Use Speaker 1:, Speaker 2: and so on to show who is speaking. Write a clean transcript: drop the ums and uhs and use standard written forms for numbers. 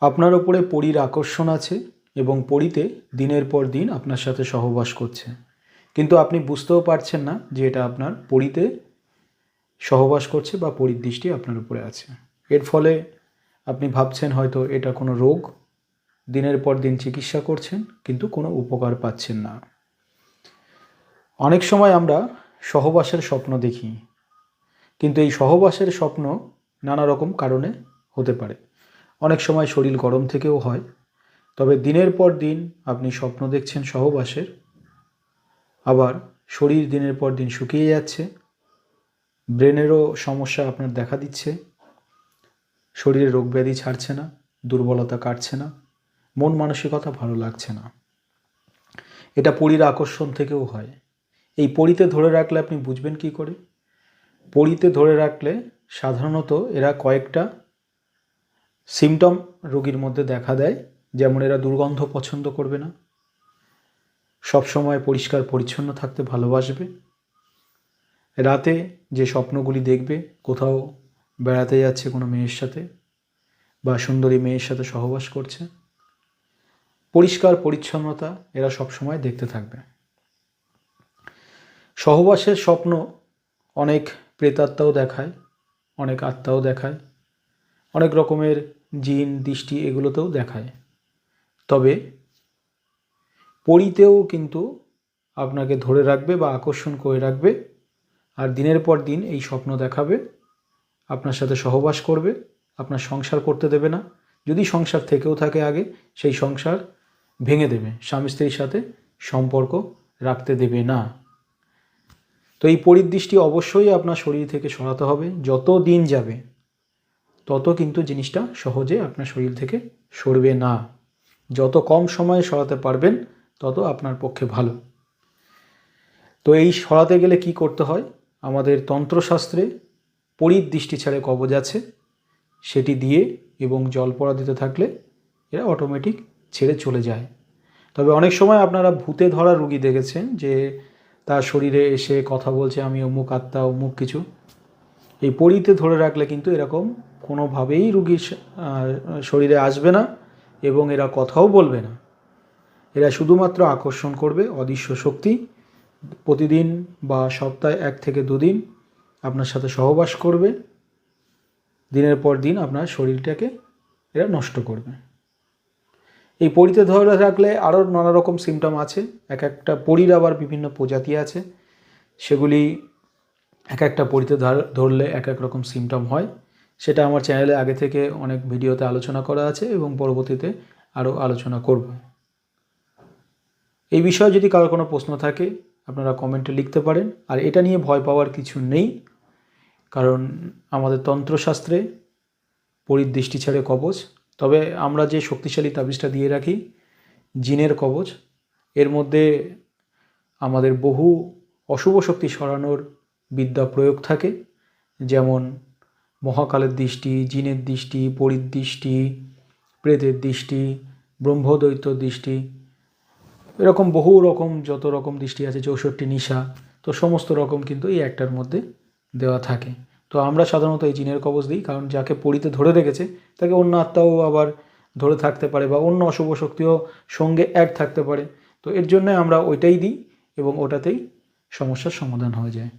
Speaker 1: আপনার ওপরে পরীর আকর্ষণ আছে এবং পরীতে দিনের পর দিন আপনার সাথে সহবাস করছে, কিন্তু আপনি বুঝতেও পারছেন না যে এটা আপনার পরীতে সহবাস করছে বা পরীর দৃষ্টি আপনার উপরে আছে। এর ফলে আপনি ভাবছেন হয়তো এটা কোনো রোগ, দিনের পর দিন চিকিৎসা করছেন কিন্তু কোনো উপকার পাচ্ছেন না। অনেক সময় আমরা সহবাসের স্বপ্ন দেখি, কিন্তু এই সহবাসের স্বপ্ন নানা রকম কারণে হতে পারে। অনেক সময় শরীর গরম থেকেও হয়। তবে দিনের পর দিন আপনি স্বপ্ন দেখছেন সহবাসের, আবার শরীর দিনের পর দিন শুকিয়ে যাচ্ছে, ব্রেনেরও সমস্যা আপনার দেখা দিচ্ছে, শরীরে রোগ ব্যাধি ছাড়ছে না, দুর্বলতা কাটছে না, মন মানসিকতা ভালো লাগছে না। এটা পরীর আকর্ষণ থেকেও হয়। এই পরীতে ধরে রাখলে আপনি বুঝবেন কি করে? পরীতে ধরে রাখলে সাধারণত এরা কয়েকটা সিমটম রোগীর মধ্যে দেখা দেয়। যেমন এরা দুর্গন্ধ পছন্দ করবে না, সবসময় পরিষ্কার পরিচ্ছন্ন থাকতে ভালোবাসবে, রাতে যে স্বপ্নগুলি দেখবে কোথাও বেড়াতে যাচ্ছে কোনো মেয়ের সাথে বা সুন্দরী মেয়ের সাথে সহবাস করছে, পরিষ্কার পরিচ্ছন্নতা এরা সবসময় দেখতে থাকবে। সহবাসের স্বপ্ন অনেক প্রেতাত্মাও দেখায়, অনেক আত্মাও দেখায়, অনেক রকমের জিন দৃষ্টি এগুলোতেও দেখায়। তবে পরীতেও কিন্তু আপনাকে ধরে রাখবে বা আকর্ষণ করে রাখবে, আর দিনের পর দিন এই স্বপ্ন দেখাবে, আপনার সাথে সহবাস করবে, আপনার সংসার করতে দেবে না। যদি সংসার থেকেও থাকে আগে, সেই সংসার ভেঙে দেবে, স্বামী স্ত্রীর সাথে সম্পর্ক রাখতে দেবে না। তো এই পরিদৃষ্টি অবশ্যই আপনার শরীর থেকে সরাতে হবে। যত দিন যাবে তত কিন্তু জিনিসটা সহজে আপনার শরীর থেকে সরবে না। যত কম সময়ে সরাতে পারবেন তত আপনার পক্ষে ভালো। তো এই সরাতে গেলে কি করতে হয়? আমাদের তন্ত্রশাস্ত্রে পরীর দৃষ্টি ছেড়ে কবজ আছে, সেটি দিয়ে এবং জল পড়া দিতে থাকলে এরা অটোমেটিক ছেড়ে চলে যায়। তবে অনেক সময় আপনারা ভূতে ধরা রুগী দেখেছেন যে তার শরীরে এসে কথা বলছে, আমি অমুক আত্মা অমুক কিছু। এই পরীতে ধরে রাখলে কিন্তু এরকম কোনোভাবেই রুগীর শরীরে আসবে না এবং এরা কথাও বলবে না। এরা শুধুমাত্র আকর্ষণ করবে অদৃশ্য শক্তি। প্রতিদিন বা সপ্তাহে 1 থেকে 2 দিন আপনার সাথে সহবাস করবে, দিনের পর দিন আপনার শরীরটাকে এরা নষ্ট করবে। এই পরীতে ধরে রাখলে আরও নানা রকম সিমটম আছে। এক একটা পরীর আবার বিভিন্ন প্রজাতি আছে, সেগুলি এক একটা পরীতে ধরলে এক এক রকম সিমটম হয়। সেটা আমার চ্যানেলে আগে থেকে অনেক ভিডিওতে আলোচনা করা আছে এবং পরবর্তীতে আরও আলোচনা করব। এই বিষয়ে যদি কারো কোনো প্রশ্ন থাকে আপনারা কমেন্টে লিখতে পারেন। আর এটা নিয়ে ভয় পাওয়ার কিছু নেই, কারণ আমাদের তন্ত্রশাস্ত্রে পরীর দৃষ্টি ছেড়ে কবচ। তবে আমরা যে শক্তিশালী তাবিজটা দিয়ে রাখি জিনের কবচ, এর মধ্যে আমাদের বহু অশুভ শক্তি সরানোর বিদ্যা প্রয়োগ থাকে। যেমন মহাকালের দৃষ্টি, জিনের দৃষ্টি, পরীর দৃষ্টি, প্রেতের দৃষ্টি, ব্রহ্মদৈত্য দৃষ্টি, এরকম বহু রকম যত রকম দৃষ্টি আছে, 64 নিশা, তো সমস্ত রকম কিন্তু এই একটার মধ্যে দেওয়া থাকে। তো আমরা সাধারণত এই জিনের কবচ দিই, কারণ যাকে পরীতে ধরে রেখেছে তাকে অন্য আত্মাও আবার ধরে থাকতে পারে বা অন্য অশুভ শক্তিও সঙ্গে এক থাকতে পারে। তো এর জন্য আমরা ওইটাই দিই এবং ওটাতেই সমস্যার সমাধান হয়ে যায়।